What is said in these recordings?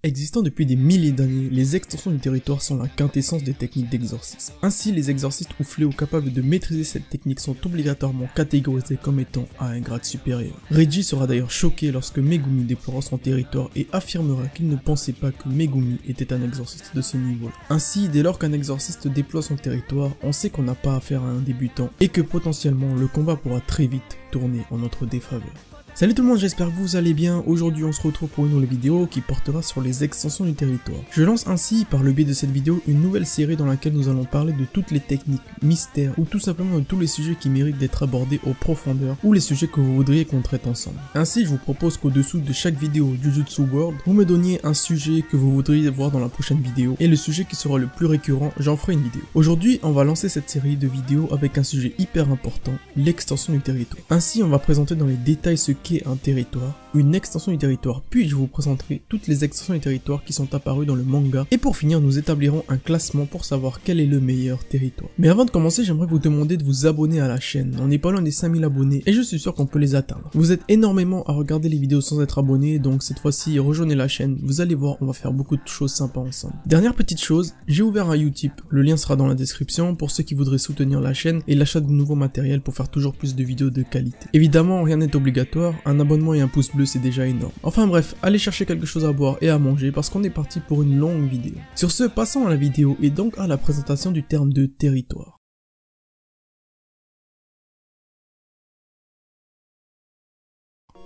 Existant depuis des milliers d'années, les extensions du territoire sont la quintessence des techniques d'exorcisme. Ainsi, les exorcistes ou fléaux capables de maîtriser cette technique sont obligatoirement catégorisés comme étant à un grade supérieur. Reggie sera d'ailleurs choqué lorsque Megumi déplorera son territoire et affirmera qu'il ne pensait pas que Megumi était un exorciste de ce niveau-là. Ainsi, dès lors qu'un exorciste déploie son territoire, on sait qu'on n'a pas affaire à un débutant et que potentiellement le combat pourra très vite tourner en notre défaveur. Salut tout le monde, j'espère que vous allez bien. Aujourd'hui on se retrouve pour une nouvelle vidéo qui portera sur les extensions du territoire. Je lance ainsi par le biais de cette vidéo une nouvelle série dans laquelle nous allons parler de toutes les techniques, mystères ou tout simplement de tous les sujets qui méritent d'être abordés en profondeur ou les sujets que vous voudriez qu'on traite ensemble. Ainsi je vous propose qu'au-dessous de chaque vidéo Jujutsu World, vous me donniez un sujet que vous voudriez voir dans la prochaine vidéo et le sujet qui sera le plus récurrent, j'en ferai une vidéo. Aujourd'hui on va lancer cette série de vidéos avec un sujet hyper important, l'extension du territoire. Ainsi on va présenter dans les détails ce qu'est un territoire, une extension du territoire, puis je vous présenterai toutes les extensions du territoire qui sont apparues dans le manga, et pour finir nous établirons un classement pour savoir quel est le meilleur territoire. Mais avant de commencer, j'aimerais vous demander de vous abonner à la chaîne, on n'est pas loin des 5000 abonnés, et je suis sûr qu'on peut les atteindre. Vous êtes énormément à regarder les vidéos sans être abonné, donc cette fois-ci rejoignez la chaîne, vous allez voir, on va faire beaucoup de choses sympas ensemble. Dernière petite chose, j'ai ouvert un Utip, le lien sera dans la description pour ceux qui voudraient soutenir la chaîne et l'achat de nouveaux matériels pour faire toujours plus de vidéos de qualité. Évidemment, rien n'est obligatoire, un abonnement et un pouce bleu c'est déjà énorme. Enfin bref, allez chercher quelque chose à boire et à manger parce qu'on est parti pour une longue vidéo. Sur ce, passons à la vidéo et donc à la présentation du terme de territoire.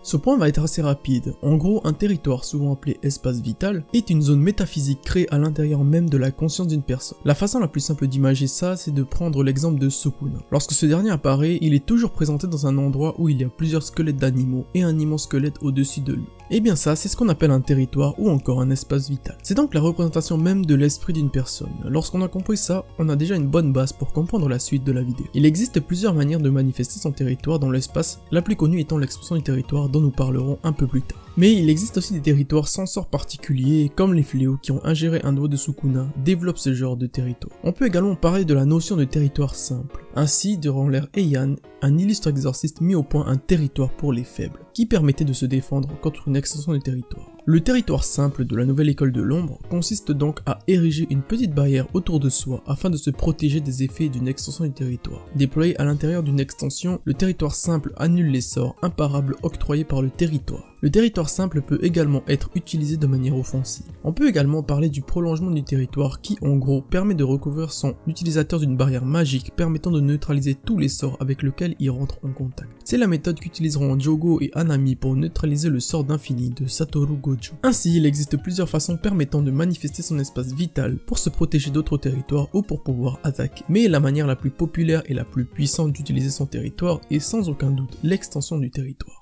Ce point va être assez rapide. En gros, un territoire, souvent appelé espace vital, est une zone métaphysique créée à l'intérieur même de la conscience d'une personne. La façon la plus simple d'imager ça, c'est de prendre l'exemple de Sukuna. Lorsque ce dernier apparaît, il est toujours présenté dans un endroit où il y a plusieurs squelettes d'animaux et un immense squelette au-dessus de lui. Et bien ça, c'est ce qu'on appelle un territoire ou encore un espace vital. C'est donc la représentation même de l'esprit d'une personne. Lorsqu'on a compris ça, on a déjà une bonne base pour comprendre la suite de la vidéo. Il existe plusieurs manières de manifester son territoire dans l'espace, la plus connue étant l'expression du territoire dont nous parlerons un peu plus tard. Mais il existe aussi des territoires sans sort particulier, comme les fléaux qui ont ingéré un doigt de Sukuna développent ce genre de territoire. On peut également parler de la notion de territoire simple. Ainsi, durant l'ère Heian, un illustre exorciste mit au point un territoire pour les faibles, qui permettait de se défendre contre une extension du territoire. Le territoire simple de la nouvelle école de l'ombre consiste donc à ériger une petite barrière autour de soi afin de se protéger des effets d'une extension du territoire. Déployé à l'intérieur d'une extension, le territoire simple annule les sorts imparables octroyés par le territoire. Le territoire simple peut également être utilisé de manière offensive. On peut également parler du prolongement du territoire qui, en gros, permet de recouvrir son utilisateur d'une barrière magique permettant de neutraliser tous les sorts avec lesquels il rentre en contact. C'est la méthode qu'utiliseront Jogo et Hanami pour neutraliser le sort d'infini de Satoru Gojo. Ainsi, il existe plusieurs façons permettant de manifester son espace vital pour se protéger d'autres territoires ou pour pouvoir attaquer. Mais la manière la plus populaire et la plus puissante d'utiliser son territoire est sans aucun doute l'extension du territoire.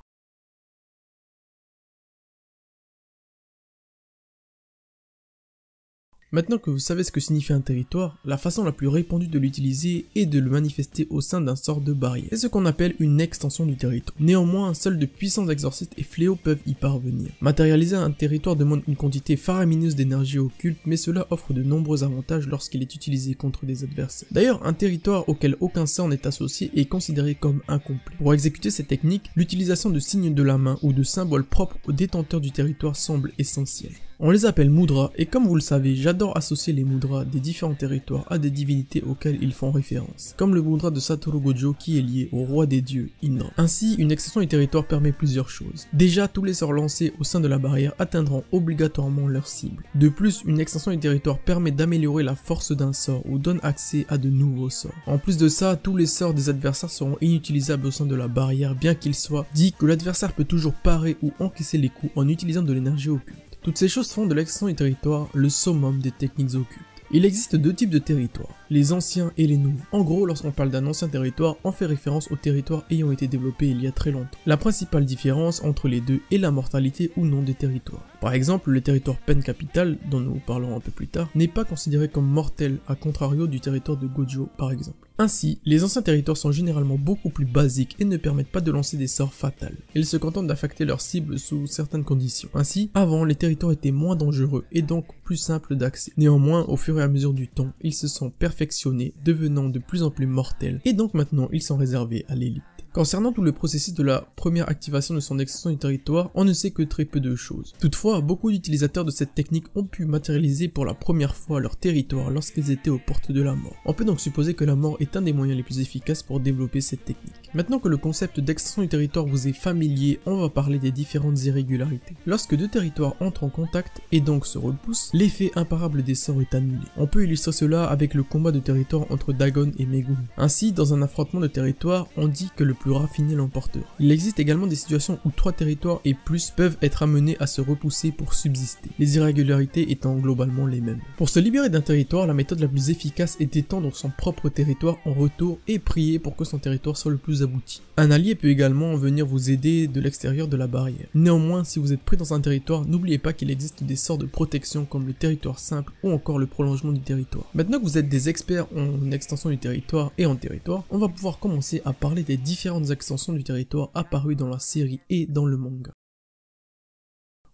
Maintenant que vous savez ce que signifie un territoire, la façon la plus répandue de l'utiliser est de le manifester au sein d'un sort de barrière. C'est ce qu'on appelle une extension du territoire. Néanmoins, seuls de puissants exorcistes et fléaux peuvent y parvenir. Matérialiser un territoire demande une quantité faramineuse d'énergie occulte, mais cela offre de nombreux avantages lorsqu'il est utilisé contre des adversaires. D'ailleurs, un territoire auquel aucun sort n'est associé est considéré comme incomplet. Pour exécuter cette technique, l'utilisation de signes de la main ou de symboles propres au détenteur du territoire semble essentielle. On les appelle mudras, et comme vous le savez, j'adore associer les mudras des différents territoires à des divinités auxquelles ils font référence, comme le mudra de Satoru Gojo qui est lié au roi des dieux, Inran. Ainsi, une extension du territoire permet plusieurs choses. Déjà, tous les sorts lancés au sein de la barrière atteindront obligatoirement leur cible. De plus, une extension du territoire permet d'améliorer la force d'un sort ou donne accès à de nouveaux sorts. En plus de ça, tous les sorts des adversaires seront inutilisables au sein de la barrière, bien qu'il soit dit que l'adversaire peut toujours parer ou encaisser les coups en utilisant de l'énergie occulte. Toutes ces choses font de l'extension du territoire le summum des techniques occultes. Il existe deux types de territoires, les anciens et les nouveaux. En gros, lorsqu'on parle d'un ancien territoire, on fait référence aux territoires ayant été développés il y a très longtemps. La principale différence entre les deux est la mortalité ou non des territoires. Par exemple, le territoire Pen Capital, dont nous parlerons un peu plus tard, n'est pas considéré comme mortel, à contrario du territoire de Gojo par exemple. Ainsi, les anciens territoires sont généralement beaucoup plus basiques et ne permettent pas de lancer des sorts fatals. Ils se contentent d'affecter leur cible sous certaines conditions. Ainsi, avant, les territoires étaient moins dangereux et donc plus simples d'accès. Néanmoins, au fur et à mesure du temps, ils se sont perfectionnés, devenant de plus en plus mortels, et donc maintenant ils sont réservés à l'élite. Concernant tout le processus de la première activation de son extension du territoire, on ne sait que très peu de choses. Toutefois, beaucoup d'utilisateurs de cette technique ont pu matérialiser pour la première fois leur territoire lorsqu'ils étaient aux portes de la mort. On peut donc supposer que la mort est un des moyens les plus efficaces pour développer cette technique. Maintenant que le concept d'extension du territoire vous est familier, on va parler des différentes irrégularités. Lorsque deux territoires entrent en contact et donc se repoussent, l'effet imparable des sorts est annulé. On peut illustrer cela avec le combat de territoire entre Dagon et Megumi. Ainsi, dans un affrontement de territoire, on dit que le plus raffiné l'emportera. Il existe également des situations où 3 territoires et plus peuvent être amenés à se repousser pour subsister, les irrégularités étant globalement les mêmes. Pour se libérer d'un territoire, la méthode la plus efficace est d'étendre son propre territoire en retour et prier pour que son territoire soit le plus abouti. Un allié peut également venir vous aider de l'extérieur de la barrière. Néanmoins, si vous êtes pris dans un territoire, n'oubliez pas qu'il existe des sorts de protection comme le territoire simple ou encore le prolongement du territoire. Maintenant que vous êtes des experts en extension du territoire et en territoire, on va pouvoir commencer à parler des différentes extensions du territoire apparues dans la série et dans le manga.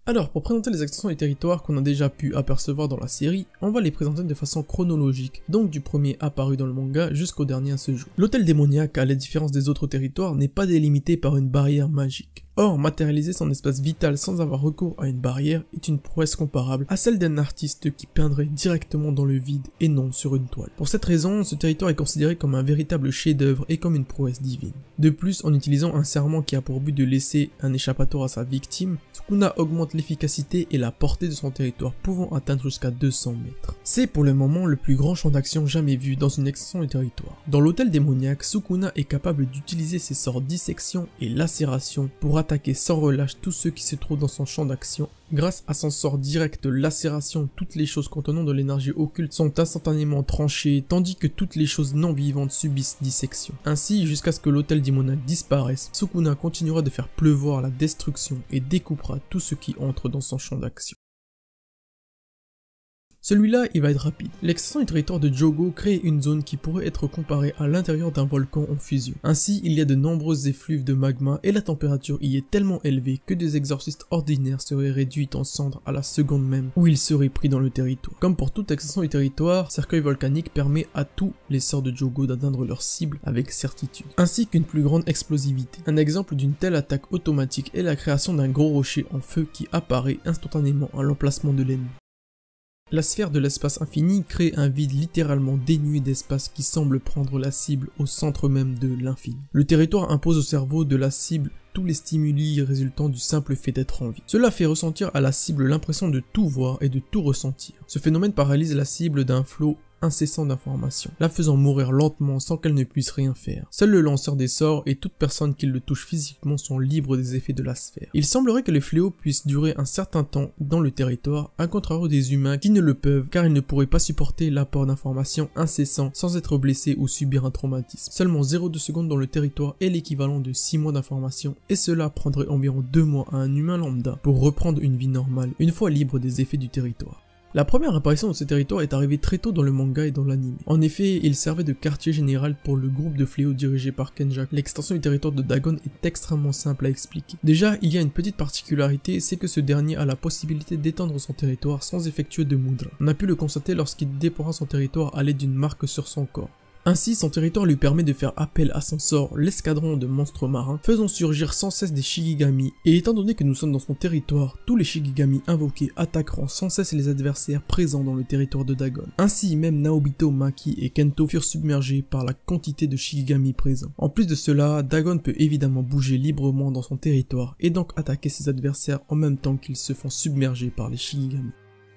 Alors, pour présenter les extensions du territoire qu'on a déjà pu apercevoir dans la série, on va les présenter de façon chronologique, donc du premier apparu dans le manga jusqu'au dernier à ce jour. L'hôtel démoniaque, à la différence des autres territoires, n'est pas délimité par une barrière magique. Or, matérialiser son espace vital sans avoir recours à une barrière est une prouesse comparable à celle d'un artiste qui peindrait directement dans le vide et non sur une toile. Pour cette raison, ce territoire est considéré comme un véritable chef-d'œuvre et comme une prouesse divine. De plus, en utilisant un serment qui a pour but de laisser un échappatoire à sa victime, Sukuna augmente l'efficacité et la portée de son territoire, pouvant atteindre jusqu'à 200 mètres. C'est pour le moment le plus grand champ d'action jamais vu dans une extension du territoire. Dans l'hôtel démoniaque, Sukuna est capable d'utiliser ses sorts dissection et lacération pour attaquer sans relâche tous ceux qui se trouvent dans son champ d'action. Grâce à son sort direct lacération, toutes les choses contenant de l'énergie occulte sont instantanément tranchées, tandis que toutes les choses non vivantes subissent dissection. Ainsi, jusqu'à ce que l'hôtel démoniaque disparaisse, Sukuna continuera de faire pleuvoir la destruction et découpera tout ce qui entre dans son champ d'action. Celui-là, il va être rapide. L'extension du territoire de Jogo crée une zone qui pourrait être comparée à l'intérieur d'un volcan en fusion. Ainsi, il y a de nombreuses effluves de magma et la température y est tellement élevée que des exorcistes ordinaires seraient réduits en cendres à la seconde même où ils seraient pris dans le territoire. Comme pour toute extension du territoire, Cercueil volcanique permet à tous les sorts de Jogo d'atteindre leur cible avec certitude, ainsi qu'une plus grande explosivité. Un exemple d'une telle attaque automatique est la création d'un gros rocher en feu qui apparaît instantanément à l'emplacement de l'ennemi. La sphère de l'espace infini crée un vide littéralement dénué d'espace qui semble prendre la cible au centre même de l'infini. Le territoire impose au cerveau de la cible tous les stimuli résultant du simple fait d'être en vie. Cela fait ressentir à la cible l'impression de tout voir et de tout ressentir. Ce phénomène paralyse la cible d'un flot incessant d'informations, la faisant mourir lentement sans qu'elle ne puisse rien faire. Seul le lanceur des sorts et toute personne qui le touche physiquement sont libres des effets de la sphère. Il semblerait que les fléaux puissent durer un certain temps dans le territoire, à contrario des humains qui ne le peuvent car ils ne pourraient pas supporter l'apport d'informations incessant sans être blessés ou subir un traumatisme. Seulement 0,2 secondes dans le territoire est l'équivalent de 6 mois d'informations et cela prendrait environ 2 mois à un humain lambda pour reprendre une vie normale une fois libre des effets du territoire. La première apparition de ce territoire est arrivée très tôt dans le manga et dans l'anime. En effet, il servait de quartier général pour le groupe de fléaux dirigé par Kenjaku. L'extension du territoire de Dagon est extrêmement simple à expliquer. Déjà, il y a une petite particularité, c'est que ce dernier a la possibilité d'étendre son territoire sans effectuer de mudra. On a pu le constater lorsqu'il déploiera son territoire à l'aide d'une marque sur son corps. Ainsi, son territoire lui permet de faire appel à son sort, l'escadron de monstres marins, faisant surgir sans cesse des Shigigami, et étant donné que nous sommes dans son territoire, tous les Shigigami invoqués attaqueront sans cesse les adversaires présents dans le territoire de Dagon. Ainsi, même Naobito, Maki et Kento furent submergés par la quantité de Shigigami présents. En plus de cela, Dagon peut évidemment bouger librement dans son territoire, et donc attaquer ses adversaires en même temps qu'ils se font submerger par les Shigigami.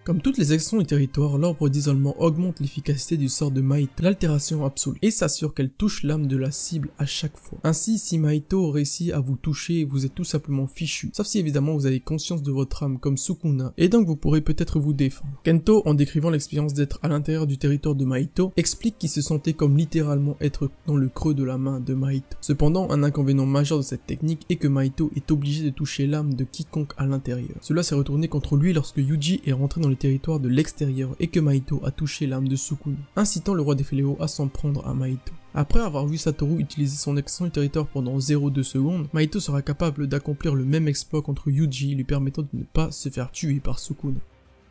Comme toutes les extensions du territoire, l'arbre d'isolement augmente l'efficacité du sort de Mahito, l'altération absolue, et s'assure qu'elle touche l'âme de la cible à chaque fois. Ainsi, si Mahito réussit à vous toucher, vous êtes tout simplement fichu, sauf si évidemment vous avez conscience de votre âme comme Sukuna, et donc vous pourrez peut-être vous défendre. Kento, en décrivant l'expérience d'être à l'intérieur du territoire de Mahito, explique qu'il se sentait comme littéralement être dans le creux de la main de Mahito. Cependant, un inconvénient majeur de cette technique est que Mahito est obligé de toucher l'âme de quiconque à l'intérieur. Cela s'est retourné contre lui lorsque Yuji est rentré dans le territoire de l'extérieur et que Mahito a touché l'âme de Sukuna, incitant le roi des fléaux à s'en prendre à Mahito. Après avoir vu Satoru utiliser son extension du territoire pendant 0,2 secondes, Mahito sera capable d'accomplir le même exploit contre Yuji, lui permettant de ne pas se faire tuer par Sukuna.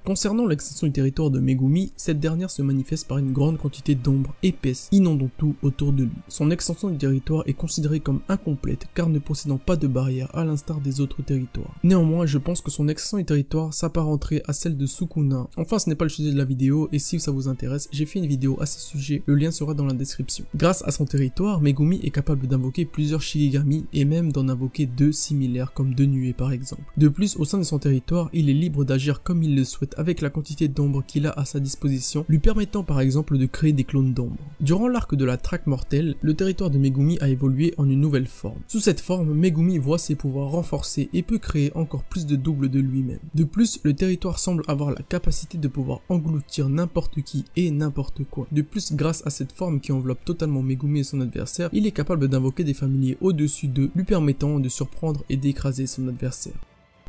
Concernant l'extension du territoire de Megumi, cette dernière se manifeste par une grande quantité d'ombres épaisses inondant tout autour de lui. Son extension du territoire est considérée comme incomplète car ne possédant pas de barrière à l'instar des autres territoires. Néanmoins, je pense que son extension du territoire s'apparenterait à celle de Sukuna. Enfin, ce n'est pas le sujet de la vidéo et si ça vous intéresse, j'ai fait une vidéo à ce sujet, le lien sera dans la description. Grâce à son territoire, Megumi est capable d'invoquer plusieurs Shikigami et même d'en invoquer 2 similaires comme 2 nuées par exemple. De plus, au sein de son territoire, il est libre d'agir comme il le souhaite avec la quantité d'ombre qu'il a à sa disposition, lui permettant par exemple de créer des clones d'ombre. Durant l'arc de la traque mortelle, le territoire de Megumi a évolué en une nouvelle forme. Sous cette forme, Megumi voit ses pouvoirs renforcés et peut créer encore plus de double de lui-même. De plus, le territoire semble avoir la capacité de pouvoir engloutir n'importe qui et n'importe quoi. De plus, grâce à cette forme qui enveloppe totalement Megumi et son adversaire, il est capable d'invoquer des familiers au-dessus d'eux, lui permettant de surprendre et d'écraser son adversaire.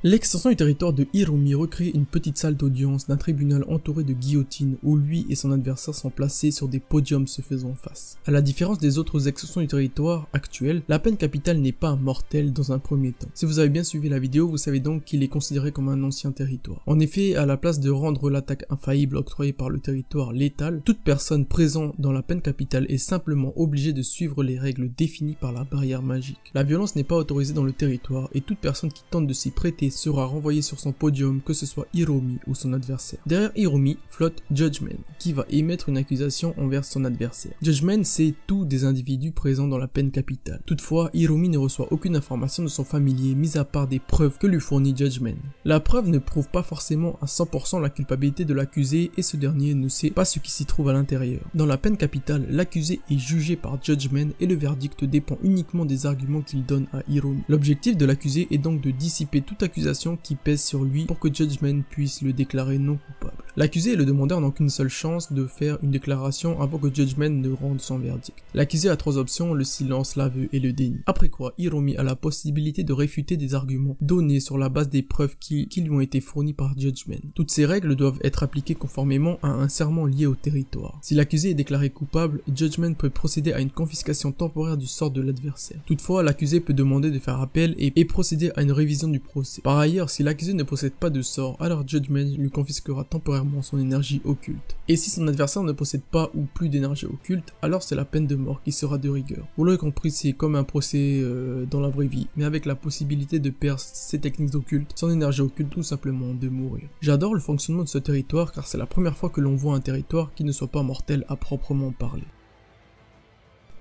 L'extension du territoire de Hirumi recrée une petite salle d'audience d'un tribunal entouré de guillotines où lui et son adversaire sont placés sur des podiums se faisant face. À la différence des autres extensions du territoire actuelles, la peine capitale n'est pas mortelle dans un premier temps. Si vous avez bien suivi la vidéo, vous savez donc qu'il est considéré comme un ancien territoire. En effet, à la place de rendre l'attaque infaillible octroyée par le territoire létale, toute personne présente dans la peine capitale est simplement obligée de suivre les règles définies par la barrière magique. La violence n'est pas autorisée dans le territoire et toute personne qui tente de s'y prêter sera renvoyé sur son podium, que ce soit Hirumi ou son adversaire. Derrière Hirumi flotte Judgment, qui va émettre une accusation envers son adversaire. Judgment, c'est tous des individus présents dans la peine capitale. Toutefois, Hirumi ne reçoit aucune information de son familier, mis à part des preuves que lui fournit Judgment. La preuve ne prouve pas forcément à 100% la culpabilité de l'accusé et ce dernier ne sait pas ce qui s'y trouve à l'intérieur. Dans la peine capitale, l'accusé est jugé par Judgment et le verdict dépend uniquement des arguments qu'il donne à Hirumi. L'objectif de l'accusé est donc de dissiper toute accusation qui pèse sur lui pour que Judgment puisse le déclarer non coupable. L'accusé et le demandeur n'ont qu'une seule chance de faire une déclaration avant que Judgment ne rende son verdict. L'accusé a 3 options, le silence, l'aveu et le déni. Après quoi, Hirumi a la possibilité de réfuter des arguments donnés sur la base des preuves qui lui ont été fournies par Judgment. Toutes ces règles doivent être appliquées conformément à un serment lié au territoire. Si l'accusé est déclaré coupable, Judgment peut procéder à une confiscation temporaire du sort de l'adversaire. Toutefois, l'accusé peut demander de faire appel et procéder à une révision du procès. Par ailleurs, si l'accusé ne possède pas de sort, alors Judgment lui confisquera temporairement son énergie occulte. Et si son adversaire ne possède pas ou plus d'énergie occulte, alors c'est la peine de mort qui sera de rigueur. Vous l'aurez compris, c'est comme un procès dans la vraie vie, mais avec la possibilité de perdre ses techniques occultes, son énergie occulte, tout simplement de mourir. J'adore le fonctionnement de ce territoire car c'est la première fois que l'on voit un territoire qui ne soit pas mortel à proprement parler.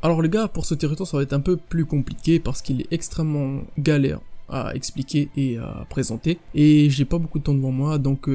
Alors les gars, pour ce territoire ça va être un peu plus compliqué parce qu'il est extrêmement galère à expliquer et à présenter et j'ai pas beaucoup de temps devant moi donc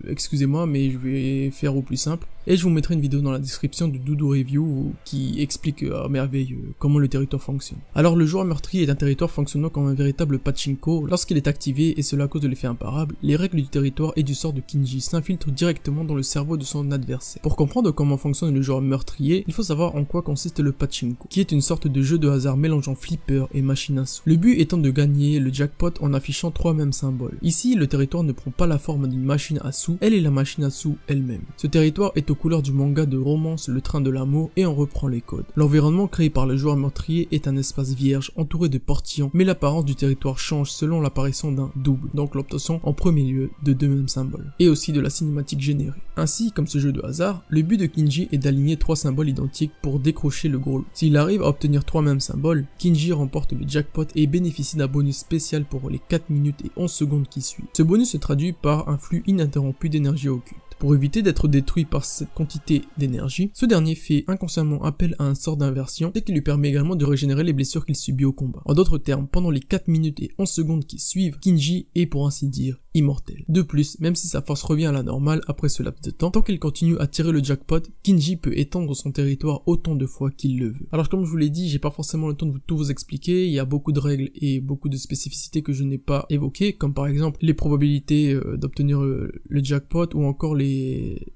excusez-moi mais je vais faire au plus simple et je vous mettrai une vidéo dans la description de Doudou Review qui explique à merveille comment le territoire fonctionne. Alors le joueur meurtrier est un territoire fonctionnant comme un véritable pachinko lorsqu'il est activé et cela à cause de l'effet imparable. Les règles du territoire et du sort de Kinji s'infiltrent directement dans le cerveau de son adversaire. Pour comprendre comment fonctionne le joueur meurtrier, il faut savoir en quoi consiste le pachinko, qui est une sorte de jeu de hasard mélangeant flipper et machine à sous. Le but étant de gagner le jackpot en affichant 3 mêmes symboles. Ici, le territoire ne prend pas la forme d'une machine à sous, elle est la machine à sous elle-même. Ce territoire est aux couleurs du manga de romance Le Train de l'amour et en reprend les codes. L'environnement créé par le joueur meurtrier est un espace vierge entouré de portillons, mais l'apparence du territoire change selon l'apparition d'un double, donc l'obtention en premier lieu de 2 mêmes symboles, et aussi de la cinématique générée. Ainsi, comme ce jeu de hasard, le but de Kinji est d'aligner 3 symboles identiques pour décrocher le gros lot. S'il arrive à obtenir 3 mêmes symboles, Kinji remporte le jackpot et bénéficie d'un bonus spécial pour les 4 minutes et 11 secondes qui suivent. Ce bonus se traduit par un flux ininterrompu d'énergie occulte. Pour éviter d'être détruit par cette quantité d'énergie, ce dernier fait inconsciemment appel à un sort d'inversion, ce qui lui permet également de régénérer les blessures qu'il subit au combat. En d'autres termes, pendant les 4 minutes et 11 secondes qui suivent, Kinji est pour ainsi dire immortel. De plus, même si sa force revient à la normale après ce laps de temps, tant qu'il continue à tirer le jackpot, Kinji peut étendre son territoire autant de fois qu'il le veut. Alors comme je vous l'ai dit, j'ai pas forcément le temps de tout vous expliquer, il y a beaucoup de règles et beaucoup de spécificités que je n'ai pas évoquées, comme par exemple les probabilités d'obtenir le jackpot ou encore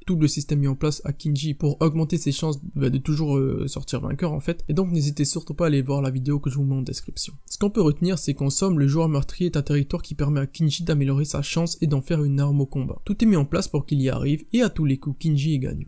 tout le système mis en place à Kinji pour augmenter ses chances de toujours sortir vainqueur en fait, et donc n'hésitez surtout pas à aller voir la vidéo que je vous mets en description. Ce qu'on peut retenir, c'est qu'en somme, le joueur meurtrier est un territoire qui permet à Kinji d'améliorer sa chance et d'en faire une arme au combat. Tout est mis en place pour qu'il y arrive et à tous les coups Kinji est gagnant.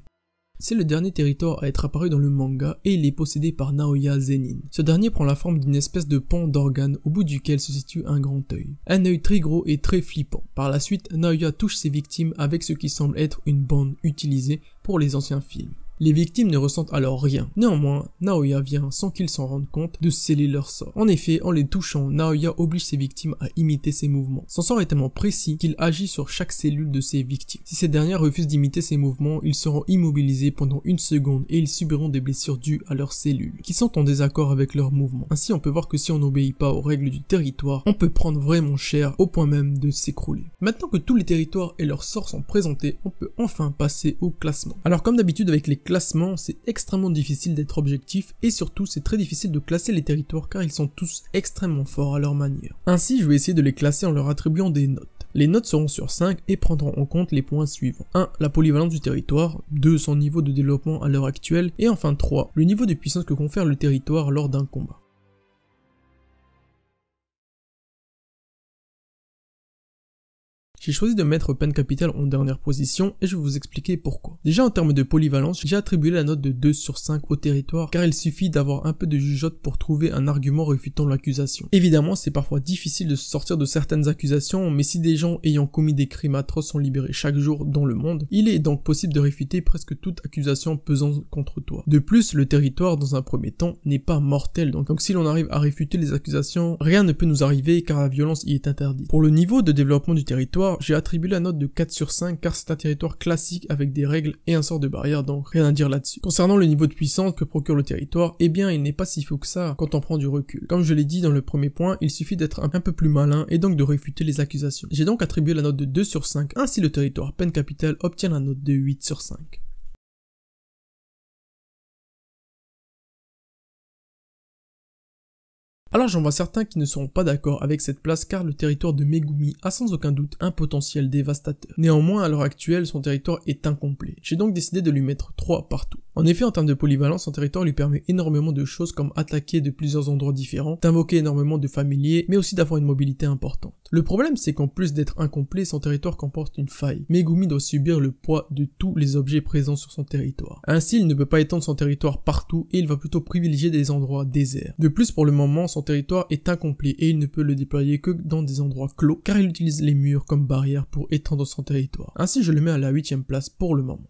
C'est le dernier territoire à être apparu dans le manga et il est possédé par Naoya Zenin. Ce dernier prend la forme d'une espèce de pan d'organe au bout duquel se situe un grand œil. Un œil très gros et très flippant. Par la suite, Naoya touche ses victimes avec ce qui semble être une bande utilisée pour les anciens films. Les victimes ne ressentent alors rien. Néanmoins, Naoya vient, sans qu'ils s'en rendent compte, de sceller leur sort. En effet, en les touchant, Naoya oblige ses victimes à imiter ses mouvements. Son sort est tellement précis qu'il agit sur chaque cellule de ses victimes. Si ces dernières refusent d'imiter ses mouvements, ils seront immobilisés pendant 1 seconde et ils subiront des blessures dues à leurs cellules, qui sont en désaccord avec leurs mouvements. Ainsi, on peut voir que si on n'obéit pas aux règles du territoire, on peut prendre vraiment cher au point même de s'écrouler. Maintenant que tous les territoires et leurs sorts sont présentés, on peut enfin passer au classement. Alors comme d'habitude avec les classements, c'est extrêmement difficile d'être objectif et surtout c'est très difficile de classer les territoires car ils sont tous extrêmement forts à leur manière. Ainsi je vais essayer de les classer en leur attribuant des notes. Les notes seront sur 5 et prendront en compte les points suivants. 1. La polyvalence du territoire, 2. Son niveau de développement à l'heure actuelle et enfin 3. Le niveau de puissance que confère le territoire lors d'un combat. J'ai choisi de mettre Pen Capital en dernière position et je vais vous expliquer pourquoi. Déjà en termes de polyvalence, j'ai attribué la note de 2 sur 5 au territoire car il suffit d'avoir un peu de jugeote pour trouver un argument réfutant l'accusation. Évidemment, c'est parfois difficile de se sortir de certaines accusations, mais si des gens ayant commis des crimes atroces sont libérés chaque jour dans le monde, il est donc possible de réfuter presque toute accusation pesant contre toi. De plus, le territoire dans un premier temps n'est pas mortel, donc si l'on arrive à réfuter les accusations, rien ne peut nous arriver car la violence y est interdite. Pour le niveau de développement du territoire, j'ai attribué la note de 4 sur 5 car c'est un territoire classique avec des règles et un sort de barrière, donc rien à dire là-dessus. Concernant le niveau de puissance que procure le territoire, eh bien il n'est pas si fou que ça quand on prend du recul. Comme je l'ai dit dans le premier point, il suffit d'être un peu plus malin et donc de réfuter les accusations. J'ai donc attribué la note de 2 sur 5, ainsi le territoire Pen Capital obtient la note de 8 sur 5. Alors j'en vois certains qui ne seront pas d'accord avec cette place car le territoire de Megumi a sans aucun doute un potentiel dévastateur. Néanmoins, à l'heure actuelle, son territoire est incomplet. J'ai donc décidé de lui mettre 3 partout. En effet, en termes de polyvalence, son territoire lui permet énormément de choses comme attaquer de plusieurs endroits différents, d'invoquer énormément de familiers, mais aussi d'avoir une mobilité importante. Le problème, c'est qu'en plus d'être incomplet, son territoire comporte une faille. Megumi doit subir le poids de tous les objets présents sur son territoire. Ainsi, il ne peut pas étendre son territoire partout et il va plutôt privilégier des endroits déserts. De plus, pour le moment, son territoire est incomplet et il ne peut le déployer que dans des endroits clos car il utilise les murs comme barrière pour étendre son territoire. Ainsi, je le mets à la 8e place pour le moment.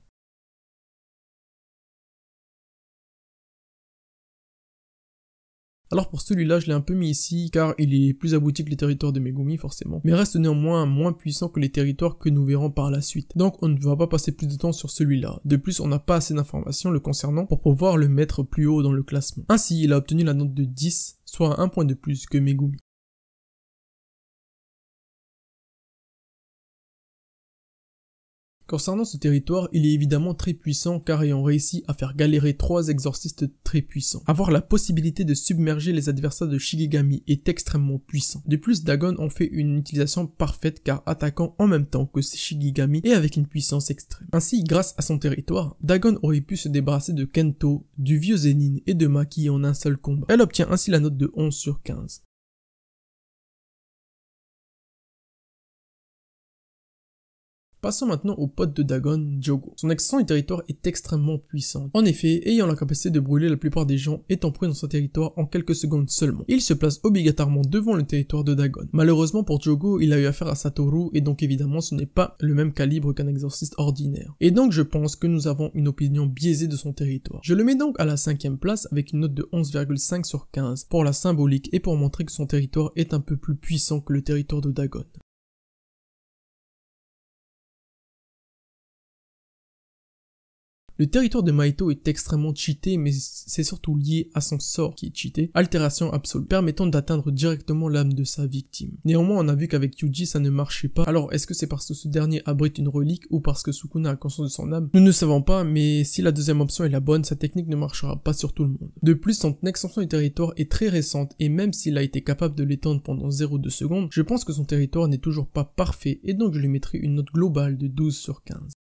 Alors pour celui-là, je l'ai un peu mis ici, car il est plus abouti que les territoires de Megumi, forcément, mais reste néanmoins moins puissant que les territoires que nous verrons par la suite. Donc on ne va pas passer plus de temps sur celui-là. De plus, on n'a pas assez d'informations le concernant pour pouvoir le mettre plus haut dans le classement. Ainsi, il a obtenu la note de 10, soit 1 point de plus que Megumi. Concernant ce territoire, il est évidemment très puissant car ayant réussi à faire galérer 3 exorcistes très puissants. Avoir la possibilité de submerger les adversaires de Shigigami est extrêmement puissant. De plus, Dagon en fait une utilisation parfaite car attaquant en même temps que ses Shigigami et avec une puissance extrême. Ainsi, grâce à son territoire, Dagon aurait pu se débarrasser de Kento, du vieux Zenin et de Maki en un seul combat. Elle obtient ainsi la note de 11 sur 15. Passons maintenant au pote de Dagon, Jogo. Son extension du territoire est extrêmement puissante. En effet, ayant la capacité de brûler la plupart des gens étant pris dans son territoire en quelques secondes seulement. Il se place obligatoirement devant le territoire de Dagon. Malheureusement pour Jogo, il a eu affaire à Satoru et donc évidemment ce n'est pas le même calibre qu'un exorciste ordinaire. Et donc je pense que nous avons une opinion biaisée de son territoire. Je le mets donc à la 5e place avec une note de 11,5 sur 15 pour la symbolique et pour montrer que son territoire est un peu plus puissant que le territoire de Dagon. Le territoire de Mahito est extrêmement cheaté, mais c'est surtout lié à son sort qui est cheaté, altération absolue, permettant d'atteindre directement l'âme de sa victime. Néanmoins, on a vu qu'avec Yuji, ça ne marchait pas. Alors, est-ce que c'est parce que ce dernier abrite une relique ou parce que Sukuna a conscience de son âme? Nous ne savons pas, mais si la deuxième option est la bonne, sa technique ne marchera pas sur tout le monde. De plus, son extension du territoire est très récente, et même s'il a été capable de l'étendre pendant 0,2 secondes, je pense que son territoire n'est toujours pas parfait, et donc je lui mettrai une note globale de 12 sur 15.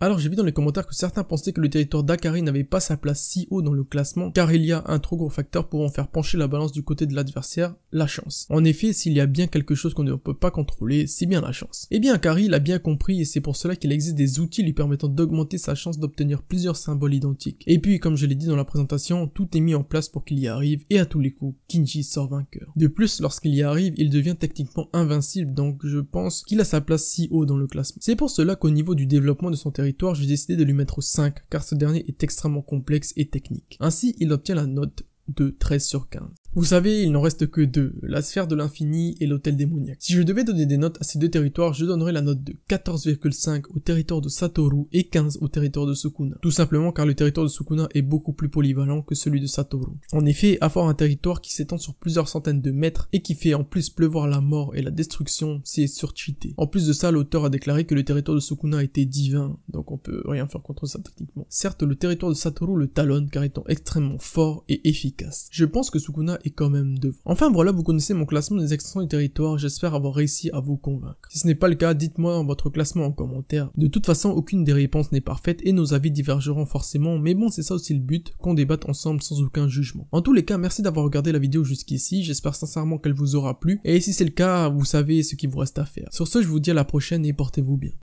Alors j'ai vu dans les commentaires que certains pensaient que le territoire d'Akari n'avait pas sa place si haut dans le classement car il y a un trop gros facteur pouvant faire pencher la balance du côté de l'adversaire, la chance. En effet, s'il y a bien quelque chose qu'on ne peut pas contrôler, c'est bien la chance. Et bien Akari l'a bien compris et c'est pour cela qu'il existe des outils lui permettant d'augmenter sa chance d'obtenir plusieurs symboles identiques. Et puis comme je l'ai dit dans la présentation, tout est mis en place pour qu'il y arrive et à tous les coups, Kinji sort vainqueur. De plus, lorsqu'il y arrive, il devient techniquement invincible donc je pense qu'il a sa place si haut dans le classement. C'est pour cela qu'au niveau du développement de son territoire, j'ai décidé de lui mettre 5 car ce dernier est extrêmement complexe et technique. Ainsi, il obtient la note de 13 sur 15. Vous savez, il n'en reste que 2, la sphère de l'infini et l'hôtel démoniaque. Si je devais donner des notes à ces deux territoires, je donnerais la note de 14,5 au territoire de Satoru et 15 au territoire de Sukuna. Tout simplement car le territoire de Sukuna est beaucoup plus polyvalent que celui de Satoru. En effet, avoir un territoire qui s'étend sur plusieurs centaines de mètres et qui fait en plus pleuvoir la mort et la destruction, c'est surcheaté. En plus de ça, l'auteur a déclaré que le territoire de Sukuna était divin, donc on peut rien faire contre ça techniquement. Certes, le territoire de Satoru le talonne car étant extrêmement fort et efficace. Je pense que Sukuna est quand même devant. Enfin voilà, vous connaissez mon classement des extensions du territoire, j'espère avoir réussi à vous convaincre. Si ce n'est pas le cas, dites-moi votre classement en commentaire. De toute façon, aucune des réponses n'est parfaite et nos avis divergeront forcément, mais bon, c'est ça aussi le but, qu'on débatte ensemble sans aucun jugement. En tous les cas, merci d'avoir regardé la vidéo jusqu'ici, j'espère sincèrement qu'elle vous aura plu, et si c'est le cas, vous savez ce qu'il vous reste à faire. Sur ce, je vous dis à la prochaine et portez-vous bien.